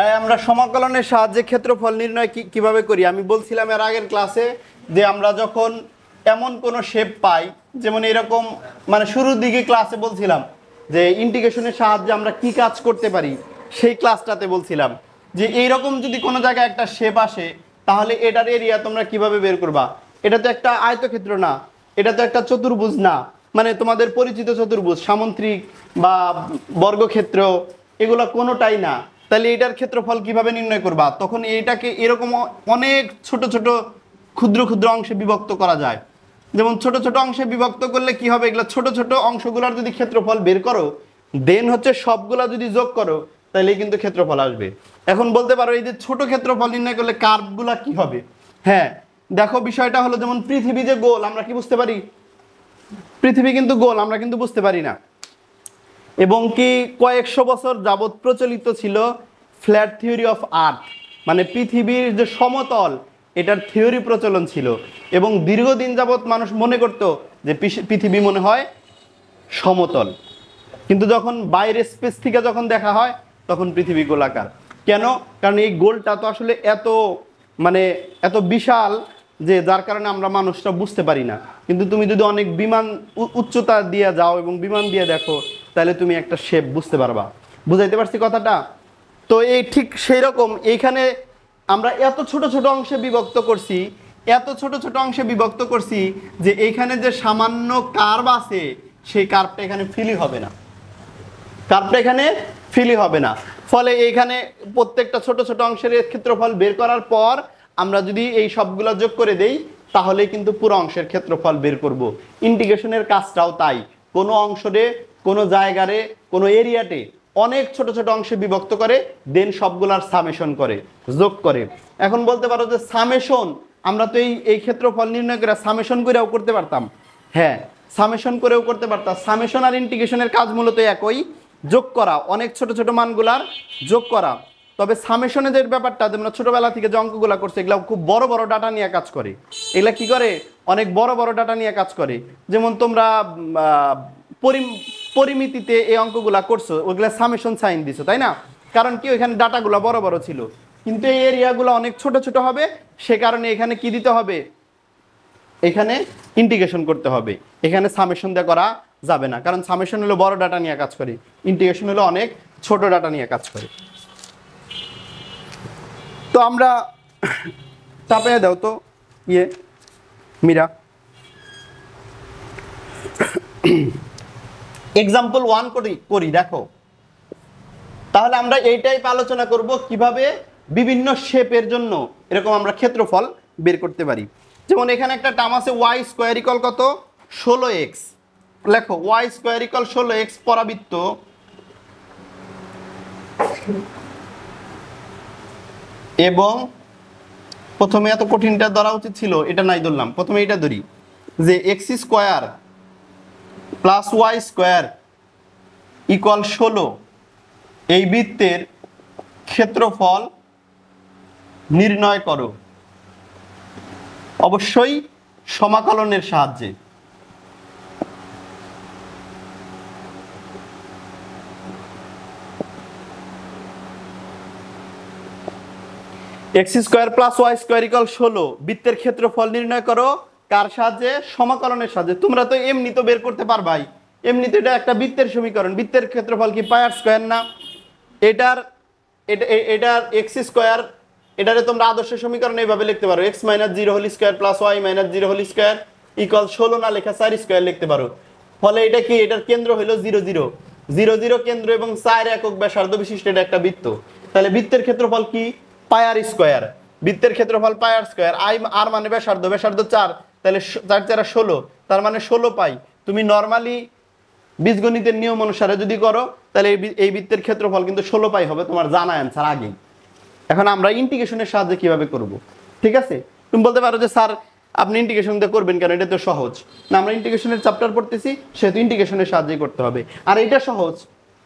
আমরা সমাকলনের সাহায্যে ক্ষেত্রফল নির্ণয় কিভাবে করি আমি বলছিলাম এর আগের ক্লাসে যে আমরা যখন এমন কোনো শেপ পাই, যেমন এরকম, মানে শুরুর দিকে ক্লাসে বলছিলাম যে ইন্টিগ্রেশনের সাহায্যে আমরা কি কাজ করতে পারি, সেই ক্লাসটাতে বলছিলাম যে এইরকম যদি কোনো জায়গায় একটা শেপ আসে তাহলে এটার এরিয়া তোমরা কিভাবে বের করবা। এটা তো একটা আয়তক্ষেত্র না, এটা তো একটা চতুর্ভুজ না, মানে তোমাদের পরিচিত চতুর্ভুজ, সামন্ত্রিক বা বর্গক্ষেত্র এগুলো কোনোটাই না। তাহলে এটার ক্ষেত্রফল কিভাবে নির্ণয় করবা? তখন এইটাকে এরকম অনেক ছোট ছোট ক্ষুদ্র ক্ষুদ্র অংশে বিভক্ত করা যায়। যেমন ছোট ছোট অংশে বিভক্ত করলে কি হবে, এগুলো ছোট ছোট অংশগুলোর যদি ক্ষেত্রফল বের করো, দেন হচ্ছে সবগুলা যদি যোগ করো তাহলে কিন্তু ক্ষেত্রফল আসবে। এখন বলতে পারো এই যে ছোট ক্ষেত্রফল নির্ণয় করলে কার্ভগুলা কি হবে? হ্যাঁ দেখো, বিষয়টা হলো যেমন পৃথিবী যে গোল, আমরা কি বুঝতে পারি? পৃথিবী কিন্তু গোল, আমরা কিন্তু বুঝতে পারি না। এবং কি কয়েকশো বছর যাবৎ প্রচলিত ছিল ফ্ল্যাট থিওরি অফ আর্থ, মানে পৃথিবীর যে সমতল এটার থিওরি প্রচলন ছিল। এবং দীর্ঘদিন যাবৎ মানুষ মনে করতো যে পৃথিবী মনে হয় সমতল, কিন্তু যখন বাইরের স্পেস থেকে যখন দেখা হয় তখন পৃথিবী গোলাকার। কেন? কারণ এই গোলটা তো আসলে এত বিশাল যে যার কারণে আমরা মানুষটা বুঝতে পারি না। কিন্তু তুমি যদি অনেক বিমান উচ্চতা দিয়ে যাও এবং বিমান দিয়ে দেখো তাহলে তুমি একটা শেপ বুঝতে পারবা। বুঝাইতে পারছি কথাটা? তো এই ঠিক সেই রকম এইখানে আমরা এত ছোট ছোট অংশে বিভক্ত করছি, এত ছোট ছোট অংশে বিভক্ত করছি যে এইখানে যে সামান্য কার্ভ আছে সেই কার্ভটা এখানে ফিলই হবে না, কার্ভটা এখানে ফিলই হবে না। ফলে এইখানে প্রত্যেকটা ছোট ছোট অংশের ক্ষেত্রফল বের করার পর আমরা যদি এই সবগুলো যোগ করে দেই তাহলে কিন্তু পুরো অংশের ক্ষেত্রফল বের করব। ইন্টিগ্রেশনের কাজটাও তাই, কোনো অংশে, কোনো জায়গারে, কোনো এরিয়াতে অনেক ছোট ছোট অংশে বিভক্ত করে দেন সবগুলার সামেশন করে, যোগ করে। এখন বলতে পারো যে সামেশন, আমরা তো এই ক্ষেত্রফল নির্ণয় করে সামেশন করেও করতে পারতাম। হ্যাঁ, সামেশন করেও করতে পারতাম। সামেশন আর ইন্টিগ্রেশনের কাজ মূলত একই, যোগ করা, অনেক ছোট ছোট মানগুলার যোগ করা। তবে সামেশনের ব্যাপারটা যেমন ছোটবেলা থেকে যে অঙ্কগুলা করছে এগুলো খুব বড় বড় ডাটা নিয়ে কাজ করে। এগুলা কি করে? অনেক বড় বড় ডাটা নিয়ে কাজ করে। যেমন তোমরা পরিমিতিতে এই অঙ্কগুলা করছো, ওইগুলা সামেশন সাইন দিছো, তাই না? কারণ কি ওইখানে ডাটাগুলো বড় বড় ছিল, কিন্তু এই এরিয়াগুলো অনেক ছোট ছোট হবে, সে কারণে এখানে কি দিতে হবে, এখানে ইন্টিগ্রেশন করতে হবে। এখানে সামেশন দিয়ে করা যাবে না, কারণ সামেশন হলো বড় ডাটা নিয়ে কাজ করে, ইন্টিগ্রেশন হলো অনেক ছোট ডাটা নিয়ে কাজ করে। তো আমরা চাপে দাও তো মীরা, এক্সাম্পল 1 করি দেখো। তাহলে আমরা এই টাইপ আলোচনা করব কিভাবে বিভিন্ন শেপের জন্য এরকম আমরা ক্ষেত্রফল বের করতে পারি। যেমন এখানে একটা টার্ম আছে ওয়াই স্কোয়ার ইকুয়াল কত, 16x। লেখো ওয়াই স্কোয়ার ইকুয়াল 16x পরাবৃত্ত এবং প্রথমে এত কঠিনটা ধরা উচিত ছিল, এটা নাই ধরলাম, প্রথমে এটা ধরি যে x square plus y square equal 16 এই বৃত্তের ক্ষেত্রফল নির্ণয় করো, অবশ্যই সমাকলনের সাহায্যে। X square plus y square equal 16 বৃত্তের ক্ষেত্রফল নির্ণয় করো, কার সাহায্যে? সমাকলনের সাহায্যে। তোমরা তো এমনি তো বের করতে পারবাই, এমনিতে এটা একটা বৃত্তের সমীকরণ, বৃত্তের ক্ষেত্রফল কি পাই আর স্কোয়ার না? এটার এক্স স্কোয়ার, এটারে তোমরা আদর্শ সমীকরণ এইভাবে লিখতে পারো, x minus 0 whole square plus y minus 0 whole square equal 16 না লেখা 4 স্কোয়ার লিখতে পারো। ফলে এটা কি, এটার কেন্দ্র হলো 0 0 0 0 কেন্দ্র এবং 4 একক ব্যাসার্ধ বিশিষ্ট এটা একটা বৃত্ত। তাহলে বৃত্তের ক্ষেত্রফল কি? পাই আর স্কোয়ার। বৃত্তের ক্ষেত্রফল পাই আর স্কোয়ার, আর মানে ব্যাসার্ধ, ব্যাসার্ধ 4, তাহলে 4 4 16, তার মানে 16 পাই। তুমি নর্মালি বীজগণিতের নিয়ম অনুসারে যদি করো তাহলে এই বৃত্তের ক্ষেত্রফল কিন্তু 16 পাই হবে, তোমার জানা অ্যান্সার আগেই। এখন আমরা ইন্টিগ্রেশনের সাহায্যে কিভাবে করব, ঠিক আছে? তুমি বলতে পারো যে স্যার আপনি ইন্টিগ্রেশন দিয়ে করবেন কেন, এটা তো সহজ না। আমরা ইন্টিগ্রেশনের চ্যাপ্টার পড়তেছি, সেহেতু ইন্টিগ্রেশনের সাহায্যেই করতে হবে। আর এটা সহজ,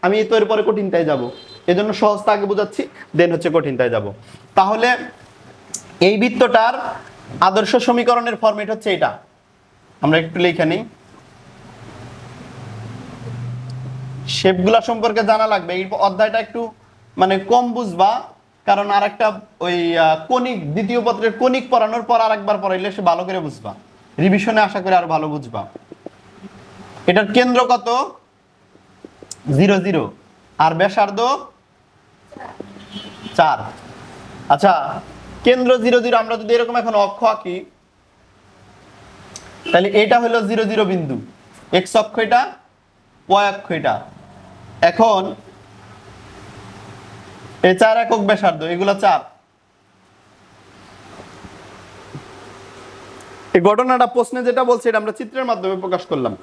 আমি তো এরপরে কঠিনটায় যাব, এজন্য সহজটা আগে বোঝাচ্ছি, দেন হচ্ছে কঠিনটায় যাব। তাহলে এই বৃত্তটার আদর্শ সমীকরণের ফরম্যাট হচ্ছে এটা, আমরা একটু লিখে নিই। শেপগুলা সম্পর্কে জানা লাগবে, এই অধ্যায়টা একটু কম বুঝবা, কারণ আরেকটা ওই কণিক দ্বিতীয় পত্রের কণিক পড়ানোর পর আরেকবার পড়াইলে সে ভালো করে বুঝবা, রিভিশনে আশা করি আরো ভালো বুঝবা। এটার কেন্দ্র কত 0 0 আর ব্যাসার্ধ 4। আচ্ছা কেন্দ্র 0 0, আমরা যদি এরকম এখন অক্ষ আঁকি তাহলে এটা হলো 0 0 বিন্দু, এক্স অক্ষ এটা, ওয়াই অক্ষ এটা। এখন এই 4 একক ব্যাসার্ধ, এগুলো 4। এই ঘটনাটা প্রশ্নে যেটা বলছে এটা আমরা চিত্রের মাধ্যমে প্রকাশ করলাম।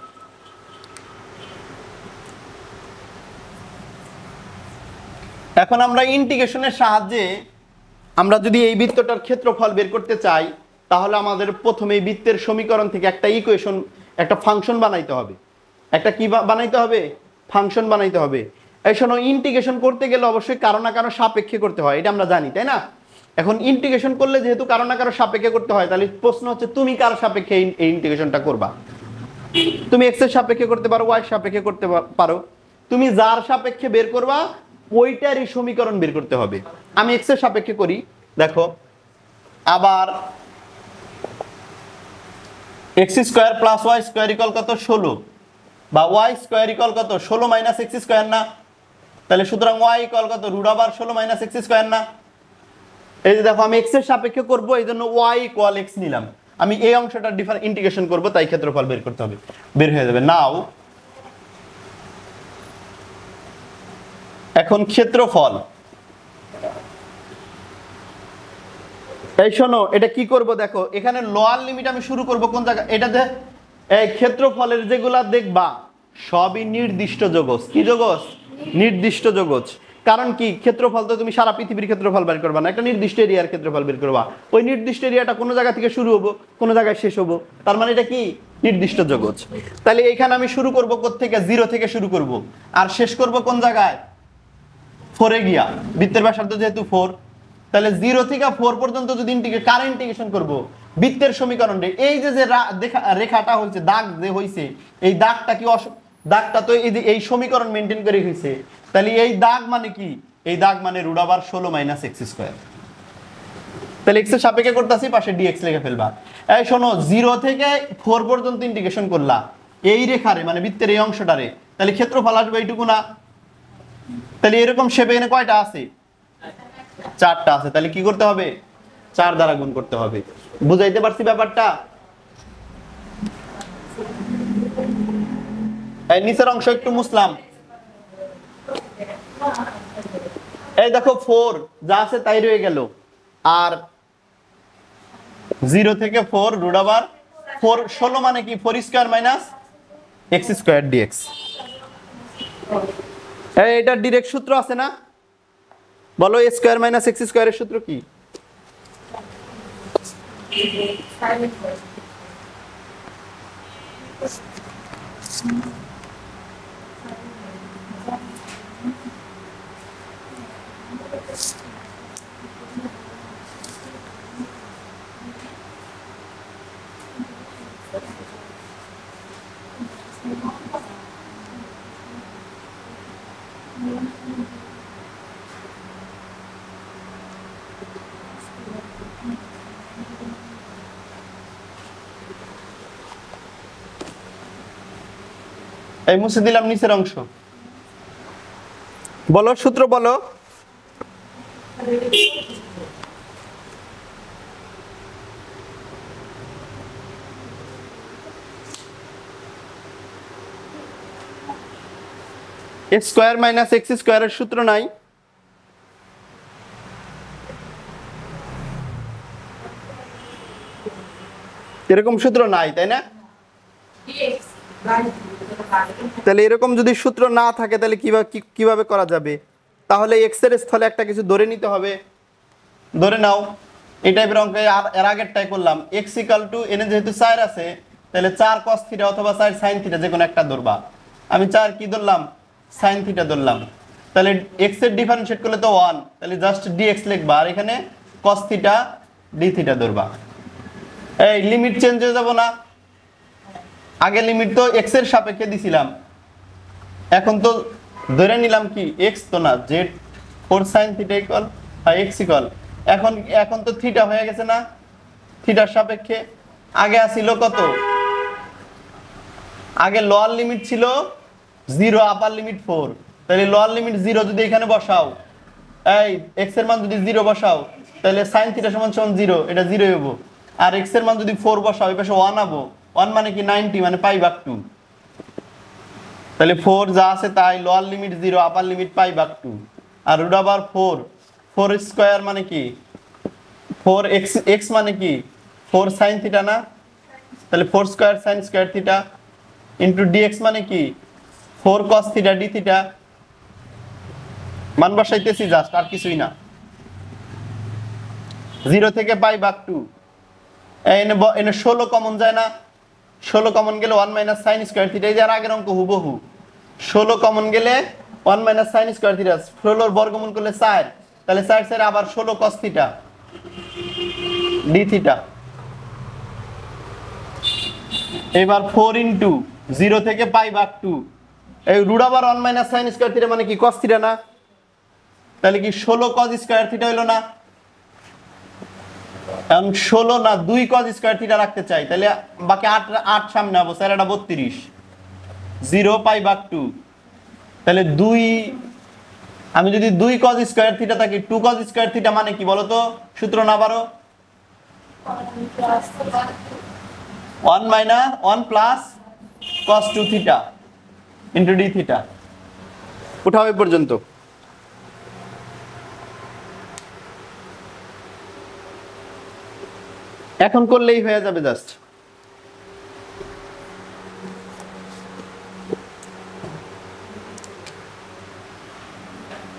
এখন আমরা ইন্টিগ্রেশনের সাহায্যে আমরা যদি এই বৃত্তটার ক্ষেত্রফল বের করতে চাই তাহলে আমাদের প্রথমে এই বৃত্তের সমীকরণ থেকে একটা ইকুয়েশন, একটা ফাংশন বানাইতে হবে। একটা কি বানাইতে হবে? ফাংশন বানাইতে হবে। এই শোনো, ইন্টিগ্রেশন করতে গেলে অবশ্যই কারো না কারো সাপেক্ষে করতে হয়, এটা আমরা জানি, তাই না? এখন ইন্টিগ্রেশন করলে যেহেতু কারো না কারো সাপেক্ষে করতে হয়, তাহলে প্রশ্ন হচ্ছে তুমি কার সাপেক্ষে এই ইন্টিগ্রেশনটা করবা? তুমি এক্স এর সাপেক্ষে করতে পারো, ওয়াই সাপেক্ষে করতে পারো, তুমি যার সাপেক্ষে বের করবা ওইটারই সমীকরণ বের করতে হবে। আমি এক্স এর সাপেক্ষে করি, দেখো, আবার x square plus y square equal কত 16, বা ওয়াই স্কোয়ার ইকুয়াল কত 16 মাইনাস এক্স স্কোয়ার না? তাহলে সুতরাং ওয়াই ইকুয়াল কত root over 16 minus x square না? এই যে দেখো, আমি এক্স এর সাপেক্ষে করব, এই জন্য ওয়াই ইকুয়াল এক্স নিলাম। আমি এই অংশটা ইন্টিগ্রেশন করব, তাই ক্ষেত্রফল বের করতে হবে, বের হয়ে যাবে। নাও এখন ক্ষেত্রফল, এই শোনো, এটা কি করব দেখো, এখানে লোয়ার লিমিট আমি শুরু করব কোন জায়গা? এটাতে এই ক্ষেত্রফলের যেগুলা দেখবা সবই নির্দিষ্ট যোগজ। কি যোগজ? নির্দিষ্ট যোগজ। কারণ কি, ক্ষেত্রফল তো তুমি সারা পৃথিবীর ক্ষেত্রফল বের করবা না, একটা নির্দিষ্ট এরিয়ার ক্ষেত্রফল বের করবা। ওই নির্দিষ্ট এরিয়াটা কোনো জায়গা থেকে শুরু হবো, কোনো জায়গায় শেষ হবো, তার মানে এটা কি নির্দিষ্ট যোগজ। তাহলে এইখানে আমি শুরু করব কোত্থেকে? 0 থেকে শুরু করব, আর শেষ করব কোন জায়গায়? 4 এ গিয়া। বৃত্তের ব্যাসার্ধ যেহেতু 4, তাহলে 0 থেকে 4 পর্যন্ত যদি ইন্টিগ্রেশন করব বৃত্তের সমীকরণে, এই যে রেখাটা হয়েছে, দাগ যে হয়েছে, এই দাগটা কি দাগটা তো এই সমীকরণ মেনটেন করে হয়েছে। তাহলে এই দাগ মানে কি? এই দাগ মানে root over 16 minus x square. তাহলে এক্স এর সাপেক্ষে করতেছি, পাশে ডিএক্স লিখে ফেলবা। এই শোনো, 0 থেকে 4 পর্যন্ত ইন্টিগ্রেশন করলা এই রেখারে, মানে বৃত্তের এই অংশটারে, তাহলে ক্ষেত্রফল আসবে এইটুকু না? তাহলে এরকম শেপে এখানে কয়টা আছে? 4টা আছে। তাহলে কি করতে হবে? 4 দ্বারা গুণ করতে হবে। বুঝাইতে পারছি ব্যাপারটা? এই নিচের অংশ একটু মুছলাম। এই দেখো 4 যা আছে তাই রয়ে গেল, আর 0 থেকে 4 রুট ওভার 4 16 মানে কি 4 square minus x square dx. এটা ডাইরেক্ট সূত্র আছে না? বলো a স্কয়ার মাইনাস এক্স স্কয়ারের সূত্র কি? এই মুছে দিলাম নিচের অংশ। বলো সূত্র বলো। এ স্কয়ার মাইনাস এক্স স্কয়ারের সূত্র নাই? এরকম সূত্র নাই, তাই না? তাহলে এরকম যদি সূত্র না থাকে তাহলে কিভাবে করা যাবে? তাহলে এক্স এর স্থলে একটা কিছু ধরে নিতে হবে। ধরে নাও এই টাইপের অঙ্কে এর আগেরটাই করলাম, এক্স ইকুয়াল টু এনে যেহেতু 4 আছে তাহলে 4 cos থিটা অথবা 4 sin থিটা যে কোনো একটা ধরবা। আমি 4 কি ধরলাম? sin থিটা ধরলাম। তাহলে এক্স এর ডিফারেন্সিয়েট করলে তো 1, তাহলে জাস্ট dx লিখবা, আর এখানে cos থিটা d থিটা ধরবা। এই লিমিট চেঞ্জ হয়ে যাব না? আগে লিমিট তো x এর সাপেক্ষে দিছিলাম, এখন তো ধরে নিলাম কি x তো না z, 4 sin theta equal x equal এখন এখন তো থিটা হয়ে গেছে না, থিটার সাপেক্ষে। আগে আসিল কত, আগে লোয়ার লিমিট ছিল 0 আপার লিমিট 4, তাহলে লোয়ার লিমিট 0 যদি এখানে বসাও, এই এক্স এর মান যদি 0 বসাও তাহলে sin থিটা সমান সমান 0, এটা 0 হইব। আর এক্স এর মান যদি 4 বসাও এই পাশে 1 আবো, 1 মানে কি 90 মানে π/2, তাহলে 4 যা আছে তাই, লোয়ার লিমিট 0 আপার লিমিট π/2 আর রুট ওভার 4, 4 স্কয়ার মানে কি 4x, x মানে কি 4 sin থিটা না, তাহলে 4 square sin square theta into dx মানে কি 4 cos থিটা d থিটা। মান বসাইতেছি জাস্ট, আর কিছুই না। 0 থেকে π/2, এনে 16 কমন যায় না, 16 কমন গেলে 1 মাইনাস sin স্কয়ার থিটা, এই যে আগের অঙ্ক হুবহু 16 কমন গেলে 1 মাইনাস sin স্কয়ার থিটা, 16 এর বর্গমূল করলে 4, তাহলে 4 4 আবার 16 cos থিটা d থিটা। এবার 4 ইনটু 0 থেকে π/2, এই root over 1 minus sin square theta মানে কি cos থিটা না, তাহলে কি 16 cos স্কয়ার থিটা হলো না। এখন 16 না 2 cos স্কয়ার থিটা রাখতে চাই, তাহলে বাকি 8 সামনে আবো, স্যার এটা 32, 0 π/2, তাহলে 2, আমি যদি 2 cos স্কয়ার থিটা থাকি 2 cos স্কয়ার থিটা মানে কি বলো তো, সূত্র না পারো 1 minus 1 plus cos 2 theta into d theta. উঠাও এই পর্যন্ত। এখন করলেই হয়ে যাবে জাস্ট।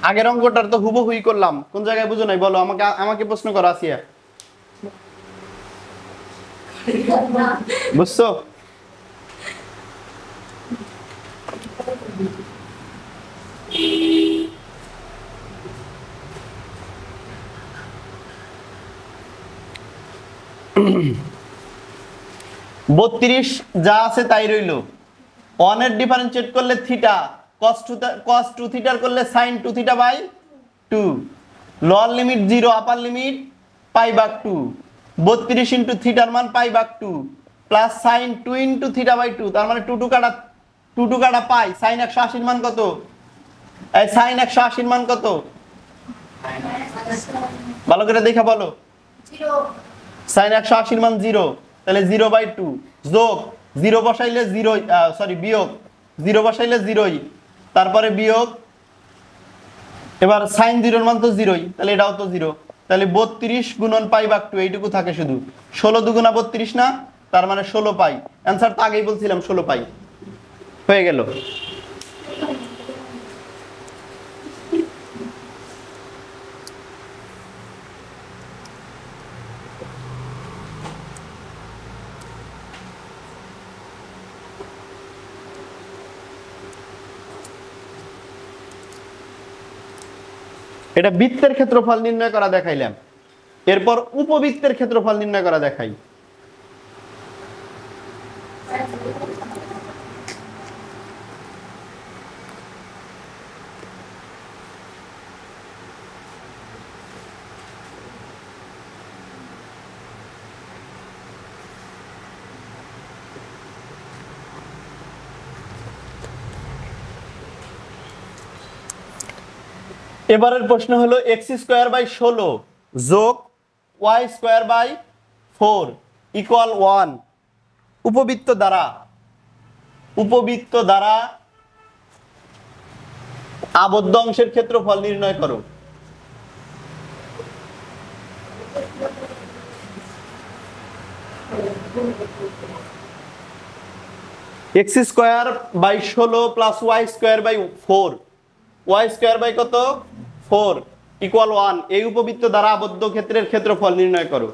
আগের অঙ্কটার তো হুবহুই করলাম, কোন জায়গায় বুঝো নাই বলো, আমাকে আমাকে প্রশ্ন করো আসিয়া, বুঝছো? 32 যা আছে তাই রইলো, 1 এর ডিফারেন্সিয়েট করলে থিটা, cos 2 থিটার করলে sin 2 theta by 2, lower limit 0 upper limit π/2, 32 into থিটার মান π/2 plus sin 2 into theta by 2, তার মানে 2 কাটা পাই, sin 180 এর মান কত, এই sin 180 এর মান কত, ভালো করে দেখা বলো, 0 sin 180 এর মান 0, তাহলে 0/2 যোগ 0 বসাইলে 0, সরি বিয়োগ 0 বসাইলে 0ই, তারপরে বিয়োগ, এবার sin 0 এর মান তো 0ই, তাহলে এটাও তো 0, তাহলে 32 গুণন π/2 এইটুকু থাকে শুধু, 16 দুগুণা 32 না, তার মানে 16 পাই। অ্যানসার তো আগেই বলছিলাম 16 পাই, হয়ে গেল। এটা বৃত্তের ক্ষেত্রফল নির্ণয় করা দেখাইলাম, এরপর উপবৃত্তের ক্ষেত্রফল নির্ণয় করা দেখাই। এবারের প্রশ্ন হলো x²/16 যোগ y²/4 ইকুয়াল 1, উপবৃত্ত দ্বারা আবদ্ধ অংশের ক্ষেত্রফল নির্ণয় করো। x²/16 প্লাস y²/4, y² কত 4 ইকুয়াল 1, এই উপবৃত্ত দ্বারা আবদ্ধ ক্ষেত্রের ক্ষেত্রফল নির্ণয় করো।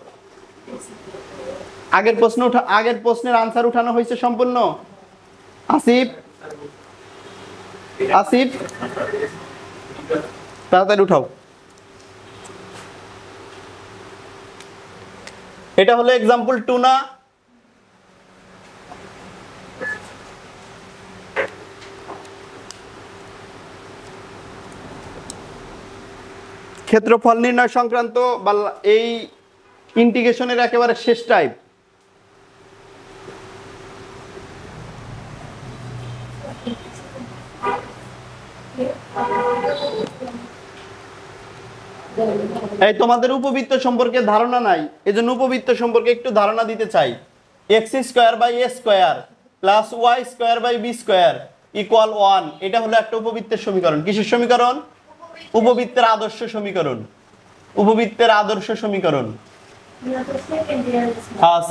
আগের প্রশ্নের আনসার উঠানো হয়েছে সম্পূর্ণ। আসিফ তাড়াতাড়ি উঠাও। এটা হলো एग्जांपल 2 না, ক্ষেত্রফল নির্ণয় সংক্রান্ত বা এই ইন্টিগ্রেশনের একেবারে শেষ টাইপ। এই তোমাদের উপবৃত্ত সম্পর্কে ধারণা নাই, এজন্য উপবৃত্ত সম্পর্কে একটু ধারণা দিতে চাই। X square by a square plus y square by b square equal 1, এটা হলো একটা উপবৃত্তের সমীকরণ। কিসের সমীকরণ? উপবৃত্তের আদর্শ সমীকরণ। উপবৃত্তের আদর্শ সমীকরণ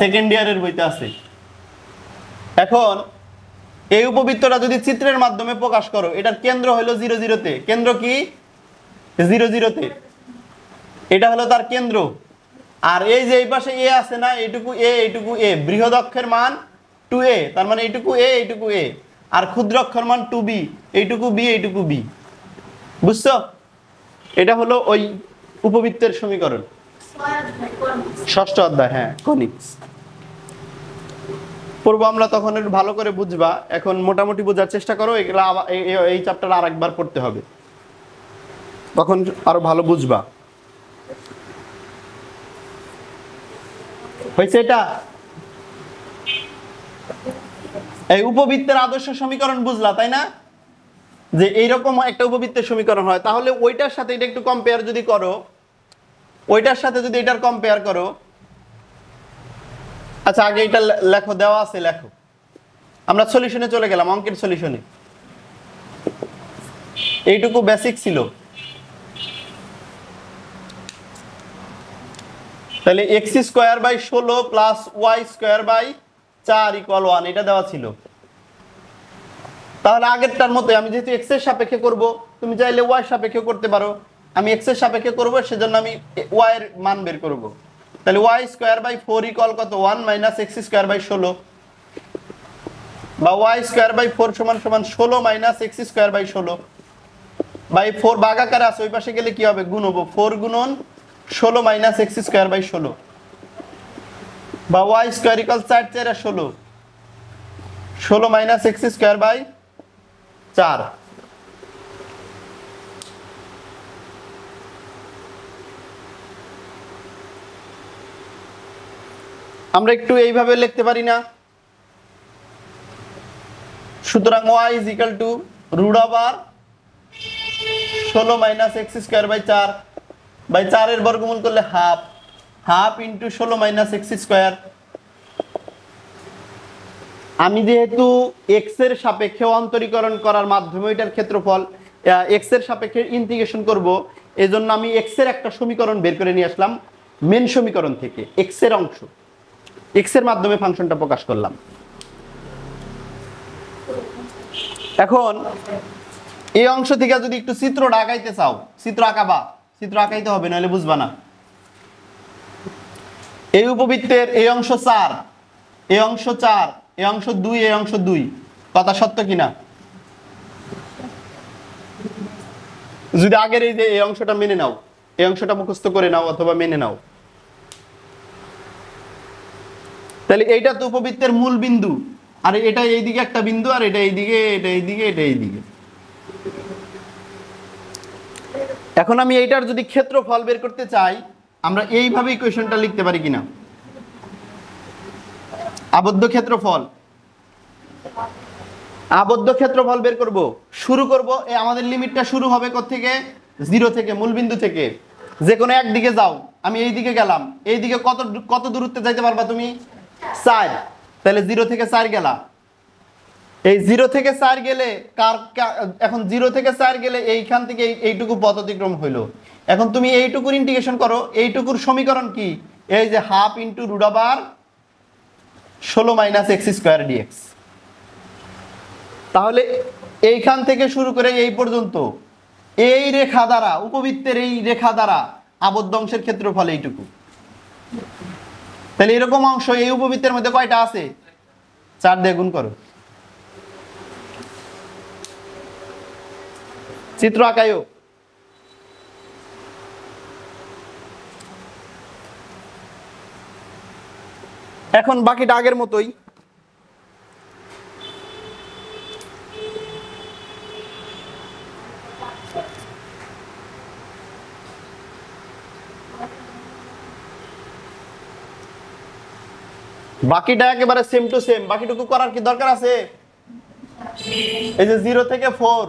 সেকেন্ড ইয়ারের বইতে আছে। এখন এই উপবৃত্তটা যদি চিত্রের মাধ্যমে প্রকাশ করো, এটার কেন্দ্র হলো 0 0-তে। কেন্দ্র কি? 0 0-তে, এটা হলো তার কেন্দ্র। আর এই যে এই পাশে এ আছে না, এইটুকু এ এইটুকু এ, বৃহৎ অক্ষের মান 2a, তার মানে এইটুকু এ এইটুকু এ, আর ক্ষুদ্র অক্ষর মান 2b, এইটুকু বি এইটুকু বি। বুঝছো? এটা হলো ওই উপবৃত্তের সমীকরণ, ষষ্ঠ অধ্যায়। হ্যাঁ, কনিক্স পড়বো আমরা, তখন একটু ভালো করে বুঝবা। এখন মোটামুটি বোঝার চেষ্টা করো, এগুলা এই চ্যাপ্টার আর একবার পড়তে হবে, তখন আরো ভালো বুঝবা। হয়েছে? এটা এই উপবৃত্তের আদর্শ সমীকরণ বুঝলা, তাই না? যে এইরকম একটা উপবৃত্তের সমীকরণ হয়, তাহলে ওইটার সাথে এটা একটু কম্পেয়ার যদি করো, ওইটার সাথে যদি এটার কম্পেয়ার করো। আচ্ছা, আগে এটা লেখো, দেওয়া আছে, লেখো। আমরা সলিউশনে চলে গেলাম, অঙ্কের সলিউশনে। এইটুকু বেসিক ছিল। তাহলে x square by 16 plus y square by 4 equal 1, এটা দেওয়া ছিল। তাহলে আগেরটার মতো আমি যেহেতু এক্স এর সাপেক্ষে করব, তুমি চাইলে ওয়াই সাপেক্ষে করতে পারো। আমি এক্স এর সাপেক্ষে করব, সেজন্য আমি ওয়াই এর মান বের করব। তাহলে ওয়াই স্কোয়ার বাই 4 ইকুয়াল কত? 1 মাইনাস এক্স স্কোয়ার বাই 16, বা ওয়াই স্কোয়ার বাই 4 সমান সমান 16 minus x square by 16 by 4 ভাগাকারে আছে, ওই পাশে গেলে কি হবে? গুণ হবো, 4 গুণন 16 মাইনাস এক্স স্কোয়ার বাই 16, বা ওয়াই স্কোয়ার ইকুয়াল 4 4 আর 16, 16 মাইনাস এক্স স্কোয়ার বাই 4। আমরা একটু এইভাবে লিখতে পারি না? সুতরাং y is equal to root over 16 minus x square by 4 by 4 এর বর্গমূল করলে half, half into 16 minus x square. আমি যেহেতু এক্স এর সাপেক্ষে অন্তরীকরণ করার মাধ্যমে এটার ক্ষেত্রফল এক্স এর সাপেক্ষে ইন্টিগ্রেশন করব, এজন্য আমি এক্স এর একটা সমীকরণ বের করে নিয়ে আসলাম মেন সমীকরণ থেকে। এক্স এর অংশ, এক্স এর মাধ্যমে ফাংশনটা প্রকাশ করলাম। এখন এই অংশ থেকে যদি একটু চিত্রটা আঁকাইতে চাও, চিত্র আঁকাবা, চিত্র আঁকাইতে হবে, নাহলে বুঝবা না। এই উপবৃত্তের এই অংশ 4, এই অংশ 4, এই অংশ 2, এই অংশ 2, কথা সত্য কিনা? যদি আগের এই যে এই অংশটা মেনে নাও, এই অংশটা মুখস্থ করে নাও অথবা মেনে নাও, তাহলে এইটা তো উপবৃত্তের মূল বিন্দু, আর এটা এইদিকে একটা বিন্দু, আর এটা এইদিকে, এটা এইদিকে, এটা এইদিকে। এখন আমি এইটার যদি ক্ষেত্রফল বের করতে চাই, আমরা এইভাবে ইকুয়েশনটা লিখতে পারি কিনা? আবদ্ধ ক্ষেত্রফল, আবদ্ধ ক্ষেত্রফল বের করব। শুরু করব, এই আমাদের লিমিটটা শুরু হবে কোত্থেকে? 0 থেকে, মূল বিন্দু থেকে। যে কোনো একদিকে যাও, আমি এই দিকে গেলাম, এই দিকে কত দূরত্বে যাইতে পারবা তুমি? 4। তাহলে 0 থেকে 4 গেলা। এই 0 থেকে 4 গেলে এখন 0 থেকে 4 গেলে এইখান থেকে এইটুকু পথ অতিক্রম হইলো। এখন তুমি এইটুকুর ইন্টিগ্রেশন করো, এইটুকুর সমীকরণ কি? এই যে half into root over 16 minus x square dx. তাহলে এইখান থেকে শুরু করে এই পর্যন্ত এই রেখা দ্বারা, উপবৃত্তের এই রেখা দ্বারা আবদ্ধ অংশের ক্ষেত্রফল এইটুকু। তাহলে এরকম অংশ এই উপবৃত্তের মধ্যে কয়টা আছে? 4 দিয়ে গুণ করো। চিত্র আঁকায়ও। এখন বাকিটা আগের মতোই। বাকিটা একেবারে সেম টু সেম, বাকিটুকু করার কি দরকার আছে? এই যে 0 থেকে 4,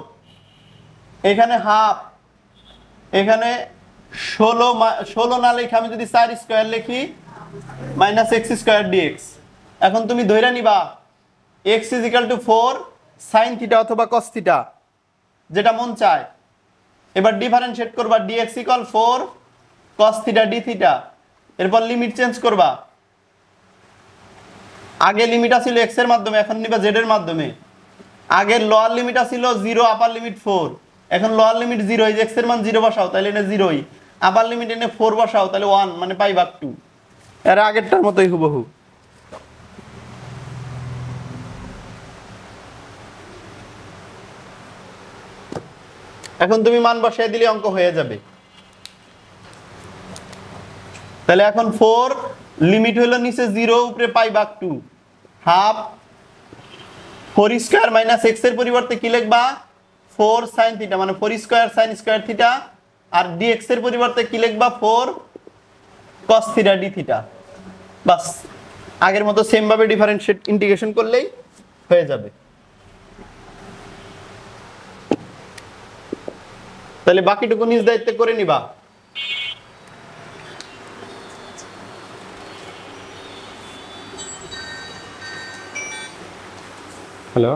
এখানে হাফ, এখানে 16 না লিখে আমি যদি 4 স্কয়ার লিখি -x² dx। এখন তুমি ধইরা নিবা x = 4 sin থিটা অথবা cos থিটা, যেটা মন চায়। এবার ডিফারেন্সিয়েট করবা dx = 4 cos theta d theta, এরপর লিমিট চেঞ্জ করবা। আগে লিমিট ছিল x এর মাধ্যমে, এখন নিবা z এর মাধ্যমে। আগের লোয়ার লিমিট ছিল 0, আপার লিমিট 4, এখন লোয়ার লিমিট 0, এই যে x এর মান 0 বসাও তাহলে এনে 0ই, আপার লিমিট এনে 4 বসাও তাহলে 1, মানে π/2। এর আগেরটার মতোই হুবহু। এখন তুমি মান বসাই দিলে অঙ্ক হয়ে যাবে। তাহলে এখন 4 লিমিট হলো নিচে 0, উপরে π/2, হাফ 4² - x এর পরিবর্তে কি লিখবা 4 sin থিটা, মানে 4² sin² থিটা, আর dx এর পরিবর্তে কি লিখবা 4 cos থিটা d থিটা। বাস, আগের মতো সেম ভাবে ডিফারেন্সিয়েট ইন্টিগ্রেশন করলেই হয়ে যাবে। তাহলে বাকিটুকু নিজ দায়িত্বে করে নিবা। হ্যালো।